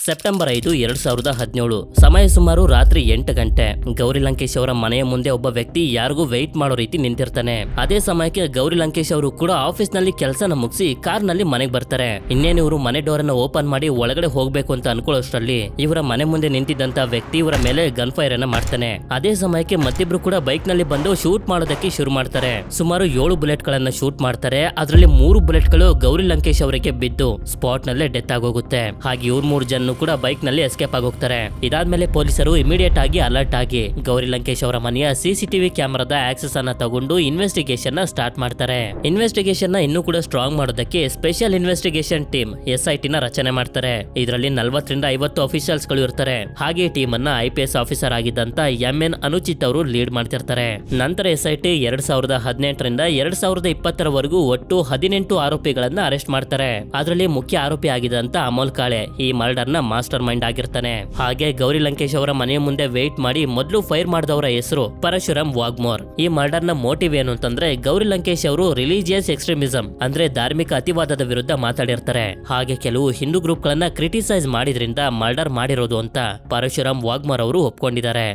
September 5, 2017 ಸಮಯ ಸುಮಾರು ರಾತ್ರಿ 8 ಗಂಟೆ. ಗೌರಿ ಲಂಕೇಶ್ ಅವರ ಮನೆಯ ಮುಂದೆ ಒಬ್ಬ ವ್ಯಕ್ತಿ ಯಾರಿಗೂ ವೆಯ್ಟ್ ಮಾಡೋ ರೀತಿ ನಿಂತಿರ್ತಾನೆ. ಅದೇ ಸಮಯಕ್ಕೆ ಗೌರಿ ಲಂಕೇಶ್ ಅವರು ಕೂಡ ಆಫೀಸ್ ನಲ್ಲಿ ಕೆಲಸನ ಮುಗಿಸಿ ಕಾರ್ ನಲ್ಲಿ ಮನೆಗೆ ಬರ್ತಾರೆ. ಇನ್ನೇನು ಇವರು ಮನೆ ಡೋರ್ ಅನ್ನ ಓಪನ್ ಮಾಡಿ ಒಳಗಡೆ ಹೋಗ್ಬೇಕು ಅಂತ ಅನ್ಕೊಳ್ಳೋಷ್ಟರಲ್ಲಿ ಇವರ ಮನೆ ಮುಂದೆ ನಿಂತಿದ್ದಂತ ವ್ಯಕ್ತಿ ಇವರ ಮೇಲೆ ಗನ್ ಫೈರ್ ಅನ್ನ ಮಾಡ್ತಾನೆ. ಅದೇ ಸಮಯಕ್ಕೆ ಮತ್ತಿಬ್ರು ಕೂಡ ಬೈಕ್ ನಲ್ಲಿ ಬಂದು ಶೂಟ್ ಮಾಡೋದಕ್ಕೆ ಶುರು ಮಾಡ್ತಾರೆ. ಸುಮಾರು 7 ಬುಲೆಟ್ ಗಳನ್ನ ಶೂಟ್ ಮಾಡ್ತಾರೆ. ಅದರಲ್ಲಿ 3 ಬುಲೆಟ್ ಗಳು ಗೌರಿ ಲಂಕೇಶ್ ಅವರಿಗೆ ಬಿದ್ದು ಸ್ಪಾಟ್ ನಲ್ಲೇ ಡೆತ್ ಆಗೋಗುತ್ತೆ. ಹಾಗೆ ಇವ್ರು 3 ಜನ ಕೂಡ ಬೈಕ್ ನಲ್ಲಿ ಎಸ್ಕೇಪ್ ಆಗೋಗ್ತಾರೆ. ಇದಾದ್ಮೇಲೆ ಪೊಲೀಸರು ಇಮಿಡಿಯೇಟ್ ಆಗಿ ಅಲರ್ಟ್ ಆಗಿ ಗೌರಿ ಲಂಕೇಶ್ ಅವರ ಮನೆಯ ಸಿಸಿಟಿವಿ ಕ್ಯಾಮೆರಾದ ಆಕ್ಸೆಸ್ ಅನ್ನ ತಗೊಂಡು ಇನ್ವೆಸ್ಟಿಗೇಷನ್ ನ ಸ್ಟಾರ್ಟ್ ಮಾಡ್ತಾರೆ. ಇನ್ವೆಸ್ಟಿಗೇಷನ್ ನ ಇನ್ನೂ ಕೂಡ ಸ್ಟ್ರಾಂಗ್ ಮಾಡೋದಕ್ಕೆ ಸ್ಪೆಷಲ್ ಇನ್ವೆಸ್ಟಿಗೇಷನ್ ಟೀಮ್ SIT ನ ರಚನೆ ಮಾಡ್ತಾರೆ. ಇದರಲ್ಲಿ 40 ರಿಂದ 50 ಅಫಿಷಿಯಲ್ಸ್ ಗಳು ಇರ್ತಾರೆ. ಹಾಗೆ ಟೀಮ್ ಅನ್ನ IPS ಆಫೀಸರ್ ಆಗಿದ್ದಂತ MN ಅನುಚಿತ್ ಅವರು ಲೀಡ್ ಮಾಡ್ತಿರ್ತಾರೆ. ನಂತರ SIT 2018 ರಿಂದ 2020 ಒಟ್ಟು 18 ಆರೋಪಿಗಳನ್ನ ಅರೆಸ್ಟ್ ಮಾಡ್ತಾರೆ. ಅದರಲ್ಲಿ ಮುಖ್ಯ ಆರೋಪಿ ಆಗಿದ್ದಂತ ಅಮೋಲ್ ಕಾಳೆ ಈ ಮರ್ಡರ್ ನ ಮಾಸ್ಟರ್ ಮೈಂಡ್ ಆಗಿರ್ತಾನೆ. ಹಾಗೆ ಗೌರಿ ಲಂಕೇಶ್ ಅವರ ಮನೆಯ ಮುಂದೆ ವೇಟ್ ಮಾಡಿ ಮೊದಲು ಫೈರ್ ಮಾಡಿದವರ ಹೆಸರು ಪರಶುರಾಮ್ ವಾಗ್ಮೋರ್. ಈ ಮರ್ಡರ್ ನ ಮೋಟಿವ್ ಏನು ಅಂತಂದ್ರೆ ಗೌರಿ ಲಂಕೇಶ್ ಅವರು ರಿಲಿಜಿಯಸ್ ಎಕ್ಸ್ಟ್ರೀಮಿಸಂ ಅಂದ್ರೆ ಧಾರ್ಮಿಕ ಅತಿವಾದದ ವಿರುದ್ಧ ಮಾತಾಡಿರ್ತಾರೆ. ಹಾಗೆ ಕೆಲವು ಹಿಂದೂ ಗ್ರೂಪ್ ಗಳನ್ನ ಕ್ರಿಟಿಸೈಸ್ ಮಾಡಿದ್ರಿಂದ ಮರ್ಡರ್ ಮಾಡಿರೋದು ಅಂತ ಪರಶುರಾಮ್ ವಾಗ್ಮೋರ್ ಅವರು ಒಪ್ಕೊಂಡಿದ್ದಾರೆ.